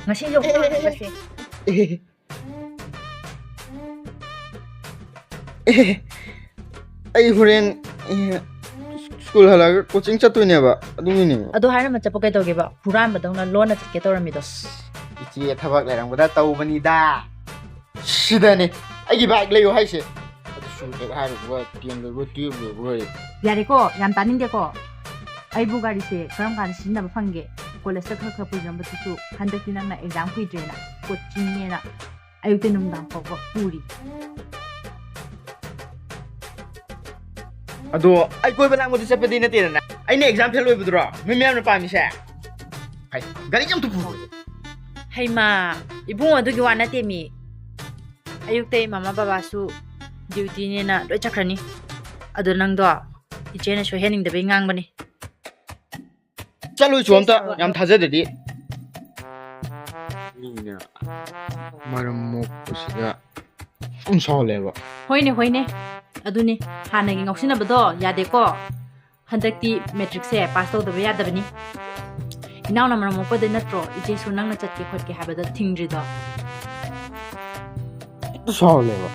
Ngasi yung kasi. Ay huren school halaga coaching chattoineba adumini Ado haira machapo kay tawgiba. Puran badong na Lona chitke tawramidos. ichi thabak lairangboda tawbanida sidane aigi bag layo haise adu sute haruwa tiam lo tube lo Yariko, yam taninge ko. Ay bugari se karam kan sinna ba phange. College khar khar pujam ba tu handak din na exam kui drena. Coaching ne na. Ayuk te num dam ko puri. ado ai koi bana mo chapedi na tina ai ne exam fail oibudro memiam na pami se hai gari jam tu pu Hey ma, ibung adugi wana temi. Ayuk te mama baba su duty ne na loi chakrani. Ado nang do iche na so hening de be ngang bani. chalo chomta yam thajadedi nina maram mo kusida unsawleba Hoine. Aduni hana gi ngoksina bado yade ko. Handakti matric se pass to da yada bani. Inaw na maram ko de natro iche su nang na chatke khotke habada thingri do. unsawleba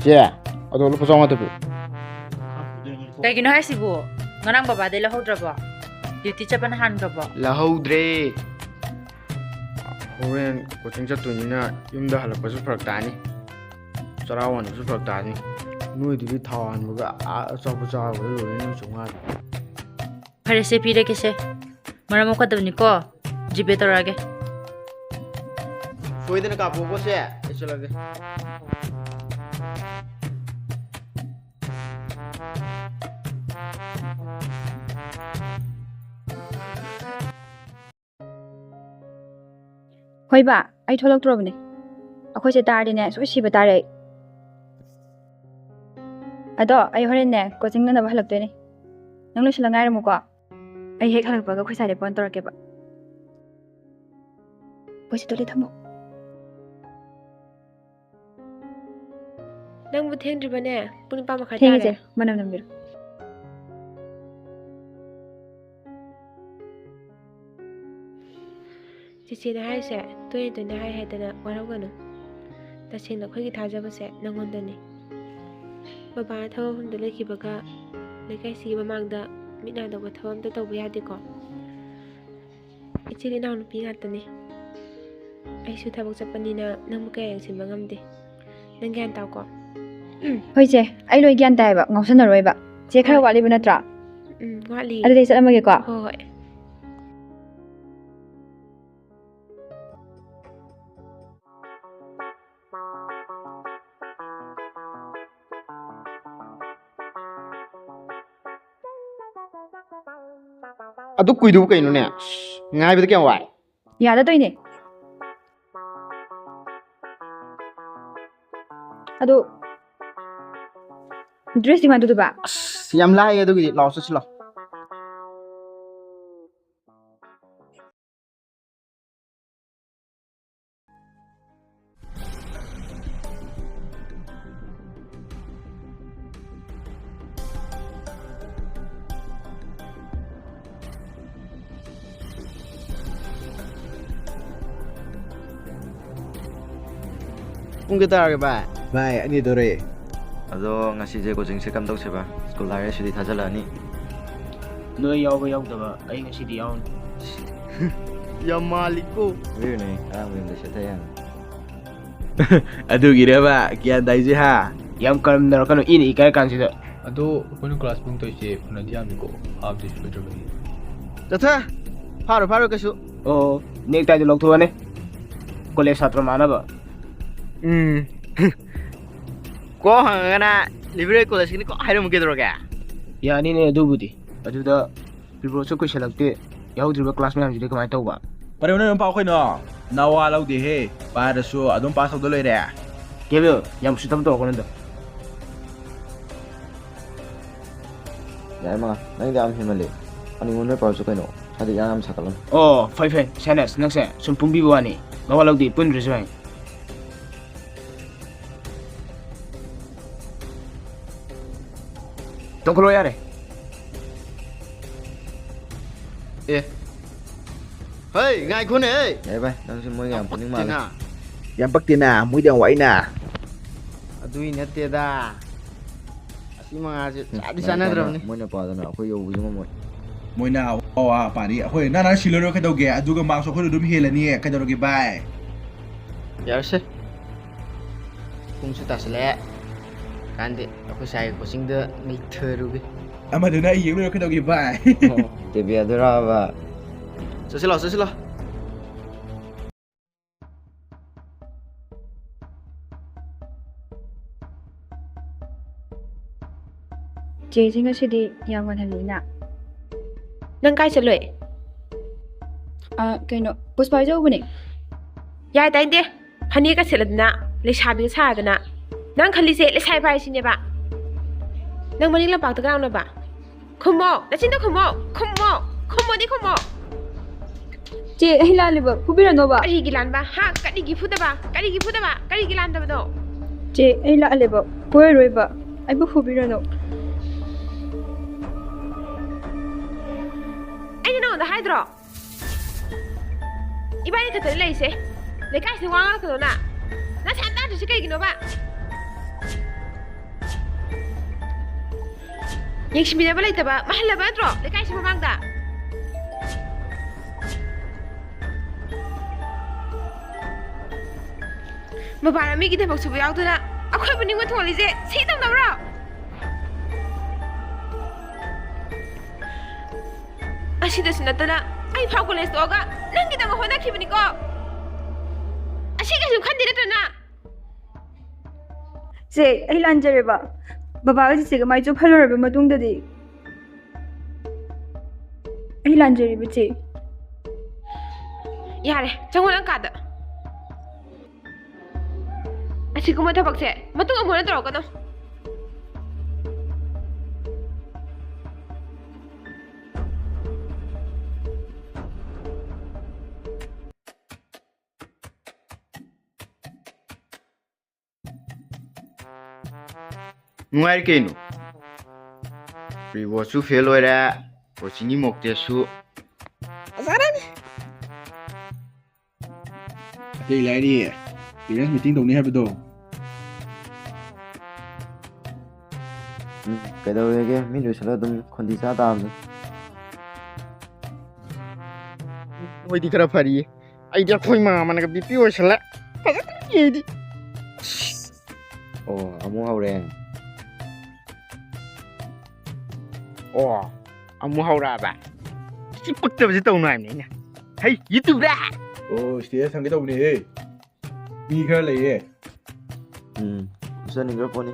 je ado lo pasang ata pu Kay gino hasibu. Nganang baba de la hodraba. Duty chapan han gaba. lahodre horen coaching chattoinina yumda halakpasu farak tani charawan su farak tani noi dili thawan buga achapu chawa lo ni chunga Phare se pire ke se. Maram ko dabni ko. Jibe torage. soidana ka pogo se isolage Hoi ba, ai tholok trobne. Akhoi se tar dine so siba tare. Ado ai horen ne coaching na ba halak te ne. Nang lo sila ngai ramu ko. Ai hek halak ba ga khoi sare pon tor ke ba. Khoi se tole thamo. Nang bu theng dribane puni pa makha Thenge tare je manam nam bir. chichi na hai se toy na hai dana warau ganu tasing na khoi gi thaja ba se nangon dani baba thaw hum de leki baga lekai si mamang da mina da ba thawam da taw ya de ko ichi na nu pi ngatani ai su thabak chapani na nang mu kay ang sin bangam de nang gyan taw ko Hoi je, ai loi gyan tai ba ngausan na roi ba. Je khara wali ba natra. wali Ade dei salamage ko. hoi adu kuidu kaino ne ngai bida kya wai Ya da toi ne. Ado dress di man tu ba. yam lai adu gi law sa silo kung kita ra ba Bai, ani dore. Ado ngasi je coaching se kam tawse ba school lare sudi thajalani Noi yaw da ai ngasi di yaw. yam maliko we ne ara mo yunda setayan Adu gira ba, kian dai je ha. Yam karam na kanu ini kai kan sida. Ado kono class pung to ise phuna diam ko half this better be. tatha faro kasu Oh, nek tai lok thone. College satra mana ba. ko hangana libre college ni ko hairam ke droga Ya ni ne du budi. Adu da bibro so ko selakte. Yaw driba class me hamjide kamai taw ba. Pare na pa khoi no. Nawa law de he. Pa da so adon pass do loi re. Kebe yam sutam to ko nda. ya ma nang dam himale ani ngon pa so kaino sadi yam sakalam Oh, fai senes nakse sum pumbi wani. Nawa law di pun resai. Tongkolo yare. เฮ้ยไงคุณเอ้ย Vậy bay, đang xin môi ngàm của những mà น่ะ Yang bakti na, muy diang wai na. അതുയി നെത്തേതാ അസിമാജ് ചാടി ചാനദ്രവനി Môi này bỏ ra nào, khôi yêu với môi. Muy na, pani. Hoy, na shiloro ka daw ge, aduga ma so khoi dum hela ni, ka daw ge bai. ꯌꯥꯔꯁꯦ ꯄꯨꯡꯁꯨ ꯇꯥꯁꯤꯜꯂꯛꯑꯦ ꯀꯥꯟꯗꯤ ꯑꯩꯈꯣꯏ ꯁꯥꯏ ꯀꯣꯆꯤꯡꯗ ꯅꯩꯊꯔꯨꯒꯦ Amaduna yeng lo ka daw ge bai. Tiếp về tôi ra và ꯆꯠꯁꯤꯜꯂꯣ ꯆꯦꯁꯤ ꯉꯁꯤꯗꯤ ꯌꯥꯝ ꯉꯟꯍꯜꯂꯤꯅ ꯅꯪ ꯀꯥꯏ ꯆꯠꯂꯨꯏ ꯀꯩꯅꯣ ꯄꯨꯁꯄꯥ ꯍꯣꯏ ꯌꯥꯏ ꯇꯥꯏꯗꯦ ꯐꯅꯦꯛꯀ ꯁꯦꯠꯂꯗꯅ ꯂꯩꯁꯥꯕꯤꯒ ꯁꯥꯗꯅ ꯅꯪ ꯈꯜꯂꯤꯁꯦ ꯂꯩꯁꯥꯕꯤ ꯍꯥꯏꯁꯤꯅꯦꯕ ꯅꯪ ꯃꯅꯤꯡ ꯂꯝꯄꯥꯛꯇ ꯀꯥꯎꯅꯕ ꯈꯨꯝꯃꯣ ꯅꯆꯤꯟꯗ ꯈꯨꯝꯃꯣꯗꯤ ꯈꯨꯝꯃꯣ ꯆꯦ ꯑꯩ ꯂꯥꯜꯂꯤꯕ ꯐꯨꯕꯤꯔꯅꯣꯕ ꯀꯔꯤꯒꯤ ꯂꯥꯟꯕ ꯍꯥ ꯀꯔꯤꯒꯤ ꯐꯨꯗꯕ ꯀꯔꯤꯒꯤ ꯂꯥꯟꯗꯕꯅꯣ ꯆꯦ ꯑꯩ ꯂꯥꯜꯂꯤꯕ ꯀꯣꯏꯔꯣꯏꯕ ꯑꯩꯕꯨ ꯐꯨꯕꯤꯔꯅꯣ ꯑꯩꯅ ꯅꯉꯣꯟꯗ ꯍꯥꯏꯗ꯭ꯔꯣ 이번에 그때 레이세 내가 이제 왕아 그러나 나 산다 주시 그기노 봐 열심히 해봐 라이트 봐 말라 봐드로 내가 이제 망다 뭐 바람이 기대 복수 야우드나 아쿠이 분이 뭐 통할리제 세동 나브라 아시다시 나타나 아이 파고 레스토가 낭기다가 혼나키브니까 아시가 좀 칸디랬잖아 ꯆꯦ ꯑꯩ ꯂꯥꯟꯖꯔꯦꯕ ꯕꯕꯥꯒ ꯆꯦꯆꯦꯒ ꯃꯥꯏ ꯆꯣꯞꯍꯜꯂꯨꯔꯕ ꯃꯇꯨꯡꯗꯗꯤ ꯑꯩ ꯂꯥꯟꯖꯔꯤꯕ ꯆꯦ 야래 정원한 카드 아시구만 타박세 맞동안 보내더라고너 ꯅꯨꯡꯉꯥꯏꯔꯤ ꯀꯩꯅꯣ ꯔꯤꯋꯥꯔꯗꯁꯨ ꯐꯦꯜ ꯑꯣꯏꯔꯦ ꯀꯣꯆꯤꯡꯒꯤ ꯃꯣꯛ ꯇꯦꯁꯁꯨ ꯐꯖꯔꯅꯤ Atei lairi. Parents meeting dong ni habdo. cái đầu cái mình được là đúng con đi xa tạm rồi. ꯃꯣꯏꯗꯤ ꯈꯔ ꯐꯔꯤꯌꯦ ꯑꯩꯗꯤ ꯑꯩꯈꯣꯏ ꯃꯥꯃꯅꯒ ꯕꯤꯄꯤ ꯑꯣꯏꯁꯜꯂꯦ ꯐꯖꯅ ꯌꯦꯗꯤ Ồ, ông hầu đèn. ꯑꯣ ꯑꯃꯨꯛ ꯍꯧꯔꯛꯑꯕ ꯁꯤ ꯄꯛꯇꯕꯁꯤ ꯇꯧꯅꯨ ꯍꯥꯏꯕꯅꯤꯅꯦ ꯍꯩ ꯌꯨꯇ꯭ꯌꯨꯕꯗ Oh, stage sang cái daw ni he. Mi khar lai he. Usan ni grab ni.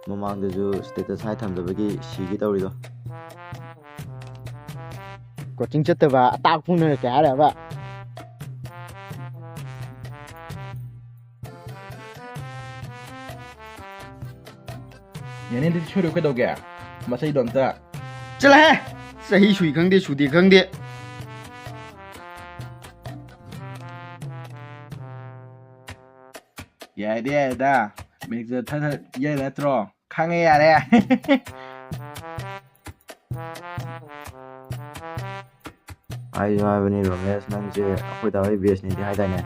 Mamang de ju status hai tham da bagi sigi tawri do. Coaching ꯆꯠꯇꯕ ꯑꯇꯥꯛ ꯐꯨꯅꯔꯛꯀꯦ ꯍꯥꯏꯔꯕ Yani di churu ka daw ge. Masai dom ta. ꯆꯠꯂꯍꯦ ꯆꯍꯤ ꯁꯨꯏ ꯈꯪꯗꯦ ꯁꯨꯗꯦ ꯈꯪꯗꯦ Ya dia da. Mek je tha ye la tro. Khang ye ya le. Ai jo hai bani romes nang je khoi da hai bs ni di hai da ne.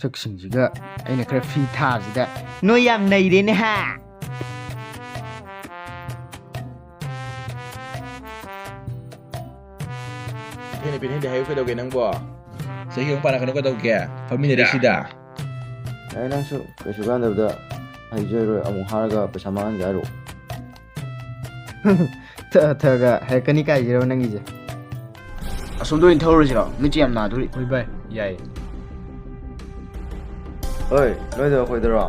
ꯁꯛꯁꯤꯡꯁꯤꯒ ꯑꯩꯅ ꯈꯔ free ꯊꯥꯕꯁꯤꯗ ꯅꯣꯏ ꯌꯥꯝ ꯅꯩꯔꯦꯅꯦ ꯍꯥ Ini pin hindi hayo ka daw ge nang bo. Sa yung para ka daw ge. Family de sida. Ai nang su cái su gan da ai jo ro among har ga pesa mangan ga ro. ꯊꯒ ꯍꯥꯏꯔꯛꯀꯅꯤ ꯀꯥꯏꯁꯤꯔꯣ ꯅꯪꯒꯤꯁꯦ ꯑꯁꯣꯝꯗ ꯑꯣꯏꯅ ꯊꯧꯔꯁꯤꯔꯣ ꯃꯤꯠꯁꯦ ꯌꯥꯝ ꯅꯥꯗꯣꯔꯤ ꯍꯣꯏ ꯚꯥꯏ ꯌꯥꯏ Oi, nói được khoi da.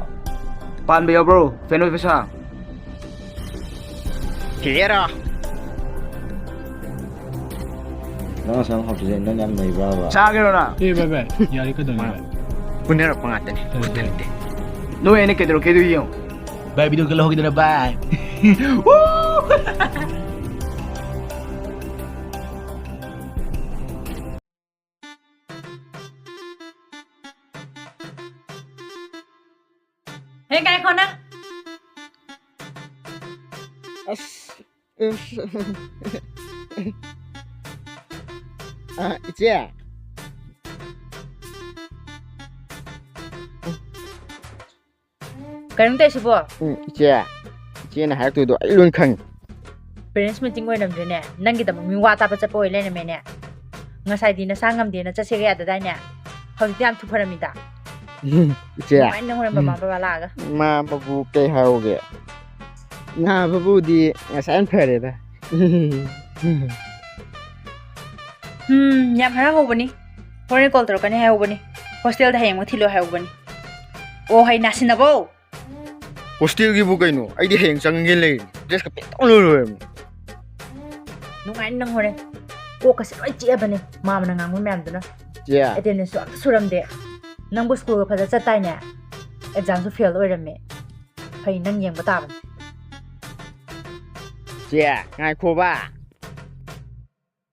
ꯄꯥꯟꯕ ꯌꯥꯎꯕ꯭ꯔꯣ ꯐꯦꯟ ꯑꯣꯏ ꯄꯩꯁꯥ ꯀꯦꯔꯣ Nang sang học je nang yam nei bra ba. ꯆꯥꯒꯦꯔꯣ ꯅ ꯑꯦ ꯚꯥꯏ ꯚꯥꯏ ꯌꯥꯔꯦ ꯀꯩꯗꯧꯔꯒꯦ ꯚꯥꯏ ꯄꯨꯅꯔꯛꯄ ꯉꯥꯛꯇꯅꯤ ꯈꯨꯠꯇ ꯅꯠꯇꯦ ꯅꯣꯏ ꯑꯩꯅ ꯀꯩꯗꯧꯔꯛꯀꯦꯗꯣ ꯌꯦꯡꯉꯣ Bye video ka lohog na bye. Hey, cái con á. 이제 Kayong tayo sibo, 이제는 할 때도 이런 칸 parents meeting ko naman din eh. Nang kita mong wata pa sa po ilan naman eh. Nga sa di na sangam di na sa sige ada danya. Hawag di am tu paramida. 이제 Kumain na ko ng babalaga. 마바부 깨하오게 나 바부디 산 페레다 Yam harang ho bani. Foreign call tro kani hayo bani. Hostel da hayang mo thilo hayo bani. O hay nasin na bo. 호스텔기 보가이노 아이디 해양 장게 레이 드레스가 삐똥로로 Nungain nang hore. O kasi ay chiya bani. Mama na nga mo ma'am doon. 이제 Attendance so suram de. Nang bu school pa sa tay niya. Exam so fail oirame. Hay nang yang bataban. 이제 ngay 코바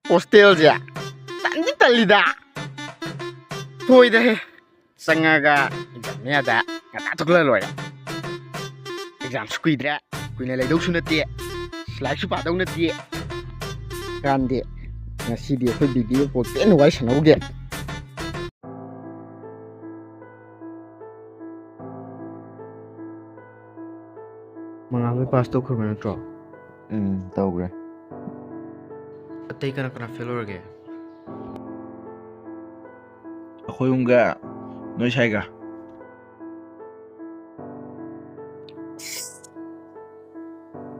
호스텔자 단지 달리다 토이데 상가가 exam이야다 나다 tuklal로야 exam squidra kuina leidausu nati slide padau nati kandi ngasidi khoi bibi ko pen wai sanauge mangabe pass to khurba natro tawgre atay kana fail orge akhoi unga noi saiga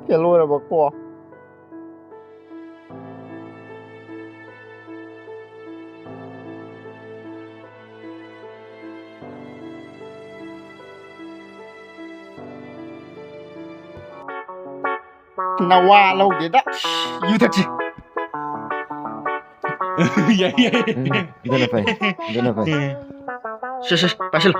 fail ora ba ko nawa laude da yutachi gana fai shi pashil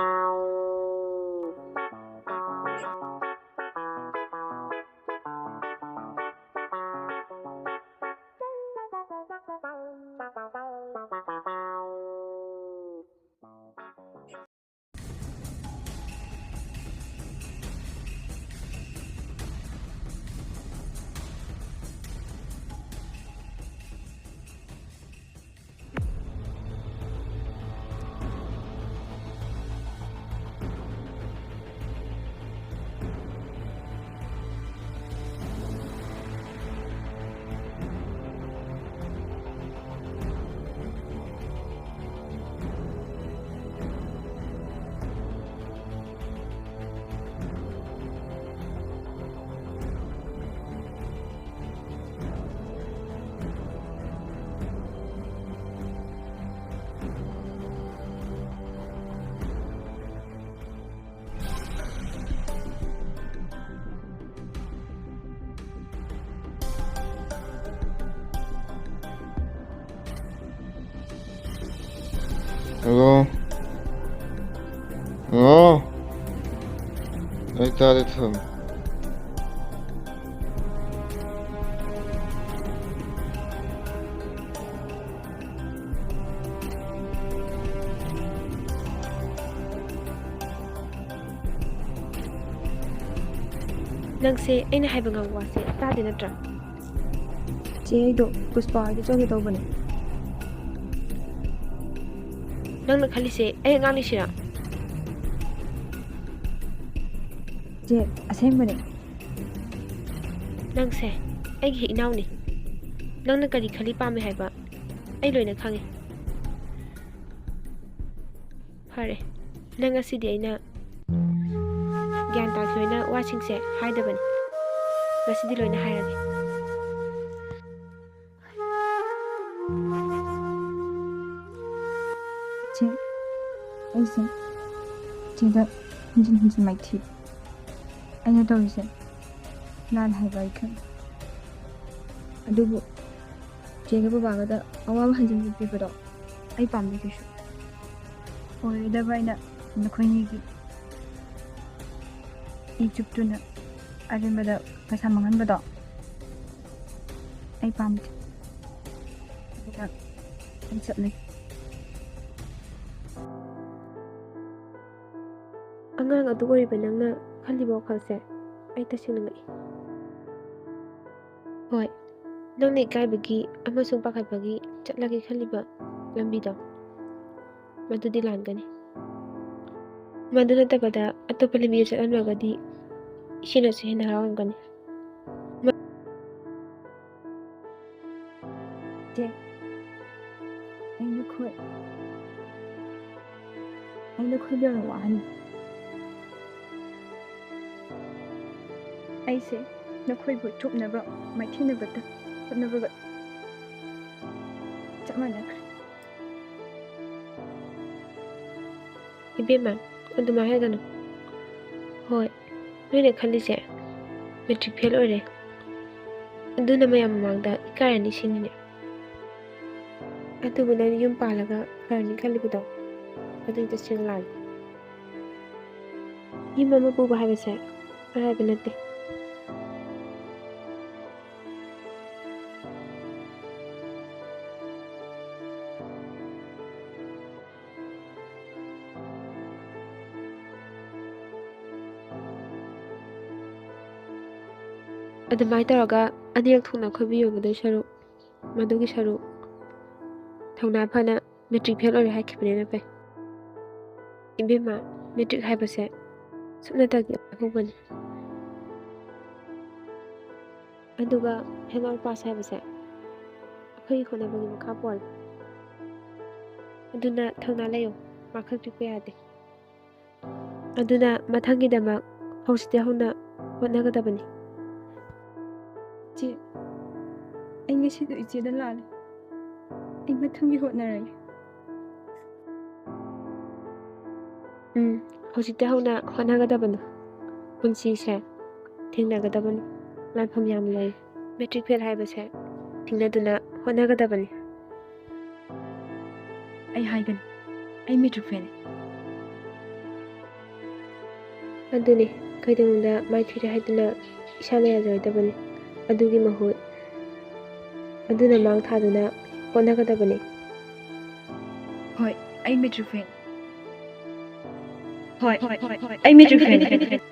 됐다 ꯅꯪꯁꯦ ꯑꯩꯅ ꯍꯥꯏꯕ ꯉꯝꯕ ꯋꯥꯁꯦ ꯇꯥꯗꯦ ꯅꯠꯇ꯭ꯔꯥ? ꯆꯦ ꯑꯩꯗꯣ ꯄꯨꯁꯄꯥ ꯍꯣꯏꯗ ꯆꯠꯒꯦ ꯇꯧꯕꯅꯦ. ꯅꯪꯅ ꯈꯜꯂꯤꯁꯦ ꯑꯩ ꯑꯉꯥꯡꯅꯤꯁꯤꯔꯥ? ꯆꯦ ꯑꯁꯦꯡꯕꯅꯦ. ꯅꯪꯁꯦ ꯑꯩꯒꯤ ꯏꯅꯥꯎꯅꯤ. ꯅꯪꯅ ꯀꯔꯤ ꯈꯜꯂꯤ ꯄꯥꯝꯃꯦ ꯍꯥꯏꯕ ꯑꯩ ꯂꯣꯏꯅ ꯈꯪꯉꯦ. ꯐꯔꯦ, ꯅꯪ ꯉꯁꯤꯗꯤ ꯑꯩꯅ ꯒ꯭ꯌꯥꯟ ꯇꯥꯈꯤꯕꯅ ꯋꯥꯁꯤꯡꯁꯦ ꯍꯥꯏꯗꯕꯅꯤ. ꯉꯁꯤꯗꯤ ꯂꯣꯏꯅ ꯍꯥꯏꯔꯒꯦ. ꯆꯦ ꯑꯩꯁꯦ ꯆꯦꯗ ꯍꯟꯖꯤꯟ ꯃꯥꯏꯊꯤ. ꯑꯩꯅ ꯇꯧꯔꯤꯁꯦ ꯂꯥꯟ ꯍꯥꯏꯕ ꯑꯩ ꯈꯪꯉꯦ. ꯑꯗꯨꯕꯨ ꯆꯦꯒ ꯕꯕꯥꯒꯗ ꯑꯋꯥꯕ ꯍꯟꯖꯤꯟ ꯄꯤꯕꯗꯣ ꯑꯩ ꯄꯥꯝꯗꯦ ꯀꯩꯁꯨ. ꯑꯣꯏꯔꯣꯏꯗꯕ ꯑꯩꯅ ꯅꯈꯣꯏꯅꯤꯒꯤ ꯏ ꯆꯨꯞꯇꯨꯅ ꯑꯔꯦꯝꯕꯗ ꯄꯩꯁꯥ ꯃꯥꯡꯍꯟꯕꯗꯣ ꯑꯩ ꯄꯥꯝꯗꯦ. ꯑꯗꯨꯅ ꯑꯩ ꯆꯠꯂꯦ. ꯑꯉꯥꯡ ꯑꯗꯨ ꯑꯣꯏꯔꯤꯕ ꯅꯪꯅ ꯈꯜꯂꯤꯕ ꯋꯥꯈꯜꯁꯦ ꯑꯩ ꯇꯁꯦꯡꯅ ꯉꯛꯏ. ꯍꯣꯏ, ꯅꯪꯅ ꯏꯀꯥꯏꯕꯒꯤ ꯑꯃꯁꯨꯡ ꯄꯥꯈꯠꯄꯒꯤ ꯆꯠꯂꯒꯦ ꯈꯜꯂꯤꯕ ꯂꯝꯕꯤꯗꯣ ꯃꯗꯨꯗꯤ ꯂꯥꯟꯒꯅꯤ ꯃꯗꯨ ꯅꯠꯇꯕꯗ ꯑꯇꯣꯞꯄ ꯂꯝꯕꯤꯗ ꯆꯠꯍꯟꯂꯒꯗꯤ ꯏꯆꯦꯅꯁꯨ ꯍꯦꯟꯅ ꯍꯔꯥꯎꯔꯝꯒꯅꯤ ꯆꯦ anh nó khơi biểu là anh anh sẽ nó khơi buổi chụp nè vợ mày thiên nè vật nè vợ chắc mà nè ꯏꯕꯦꯝꯃ ꯑꯗꯨꯃꯥꯏ ꯍꯥꯏꯒꯅꯨ ꯍꯣꯏ ꯅꯣꯏꯅ ꯈꯜꯂꯤꯁꯦ ꯃꯦꯇ꯭ꯔꯤꯛ ꯐꯦꯜ ꯑꯣꯏꯔꯦ ꯑꯗꯨꯅ ꯃꯌꯥꯝ ꯃꯃꯥꯡꯗ ꯏꯀꯥꯏꯔꯅꯤ ꯁꯤꯅꯤꯅꯦ ꯑꯗꯨꯕꯨ ꯅꯪ ꯌꯨꯝ ꯄꯥꯜꯂꯒ ꯐꯔꯅꯤ ꯈꯜꯂꯤꯕꯗꯣ ꯑꯗꯨꯗꯤ ꯇꯁꯦꯡꯅ ꯂꯥꯜꯂꯦ ꯌꯨꯝ ꯑꯃ ꯄꯨꯕ ꯍꯥꯏꯕꯁꯦ ꯑꯔꯥꯏꯕ ꯅꯠꯇꯦ ꯑꯗꯨꯃꯥꯏꯅ ꯇꯧꯔꯒ ꯑꯅꯤꯔꯛ ꯊꯣꯛꯅ ꯈꯣꯏꯕꯤ ꯌꯣꯟꯒꯗꯣꯏ ꯁꯔꯨꯛ ꯃꯗꯨꯒꯤ ꯁꯔꯨꯛ ꯊꯧꯅꯥ ꯐꯅ ꯃꯦꯇ꯭ꯔꯤꯛ ꯐꯦꯜ ꯑꯣꯏꯔꯦ ꯍꯥꯏꯈꯤꯕꯅꯤꯅ ꯐꯩ ꯏꯕꯦꯝꯃ ꯃꯦꯇ꯭ꯔꯤꯛ ꯍꯥꯏꯕꯁꯦ ꯁꯨꯞꯅꯇꯒꯤ ꯑꯍꯧꯕꯅꯤ ꯑꯗꯨꯒ ꯐꯦꯜ ꯑꯣꯔ ꯄꯥꯁ ꯍꯥꯏꯕꯁꯦ ꯑꯩꯈꯣꯏꯒꯤ ꯍꯣꯠꯅꯕꯒꯤ ꯃꯈꯥ ꯄꯣꯜꯂꯦ ꯑꯗꯨꯅ ꯊꯧꯅꯥ ꯂꯩꯌꯨ ꯋꯥꯈꯜ ꯄꯤꯛꯄ ꯌꯥꯗꯦ ꯑꯗꯨꯅ ꯃꯊꯪꯒꯤꯗꯃꯛ ꯍꯧꯖꯤꯛꯇꯩ ꯍꯧꯅ ꯍꯣꯠꯅꯒꯗꯕꯅꯤ chị anh nghe xin đợi chị đã là anh mất thương bị hộ này ꯍꯧꯖꯤꯛꯇꯩ ꯍꯧꯅ ꯍꯣꯠꯅꯒꯗꯕꯅꯤ ꯄꯨꯟꯁꯤꯁꯦ ꯊꯦꯡꯅꯒꯗꯕꯅꯤ ꯂꯥꯟꯐꯝ ꯌꯥꯝ ꯂꯩ ꯃꯦꯇ꯭ꯔꯤꯛ ꯐꯦꯜ ꯍꯥꯏꯕꯁꯦ ꯊꯦꯡꯅꯗꯨꯅ ꯍꯣꯠꯅꯒꯗꯕꯅꯤ anh hai gần anh Matric fan ꯑꯗꯨꯅꯤ ꯀꯩꯗꯧꯅꯨꯡꯗ ꯃꯥꯏꯊꯤꯔꯦ ꯍꯥꯏꯗꯨꯅ ꯏꯁꯥꯅ ꯌꯥꯖꯔꯣꯏꯗꯕꯅꯤ ꯑꯗꯨꯒꯤ ꯃꯍꯨꯠ ꯑꯗꯨꯅ ꯃꯥꯡ ꯊꯥꯗꯨꯅ ꯍꯣꯠꯅꯒꯗꯕꯅꯤ Hoi, anh Matric fan Hoi, anh Matric fan